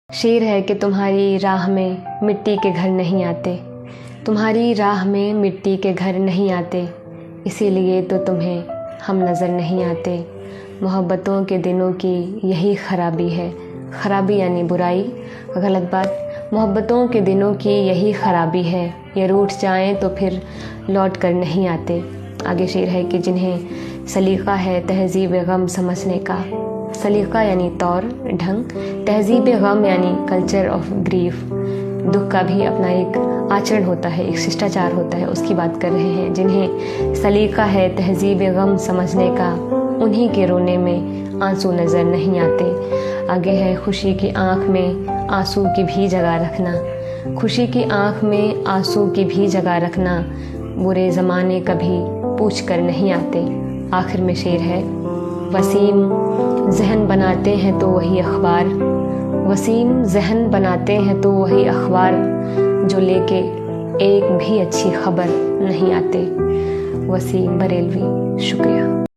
शेर है कि तुम्हारी राह में मिट्टी के घर नहीं आते, तुम्हारी राह में मिट्टी के घर नहीं आते, इसीलिए तो तुम्हें हम नज़र नहीं आते। मोहब्बतों के दिनों की यही ख़राबी है, ख़राबी यानी बुराई, गलत बात। मोहब्बतों के दिनों की यही ख़राबी है, ये रूठ जाएं तो फिर लौट कर नहीं आते। आगे शेर है कि जिन्हें सलीक़ा है तहज़ीब गम समझने का, सलीक़ा यानी तौर ढंग, तहज़ीब गम यानी कल्चर ऑफ ग्रीफ, दुख का भी अपना एक आचरण होता है, एक शिष्टाचार होता है, उसकी बात कर रहे हैं। जिन्हें सलीक़ा है तहज़ीब गम समझने का, उन्हीं के रोने में आंसू नज़र नहीं आते। आगे है खुशी की आँख में आंसू की भी जगह रखना, खुशी की आँख में आंसू की भी जगह रखना, बुरे ज़माने कभी पूछ कर नहीं आते। आखिर में शेर है वसीम ज़हन बनाते हैं तो वही अखबार, वसीम ज़हन बनाते हैं तो वही अखबार, जो लेके एक भी अच्छी खबर नहीं आते। वसीम बरेलवी, शुक्रिया।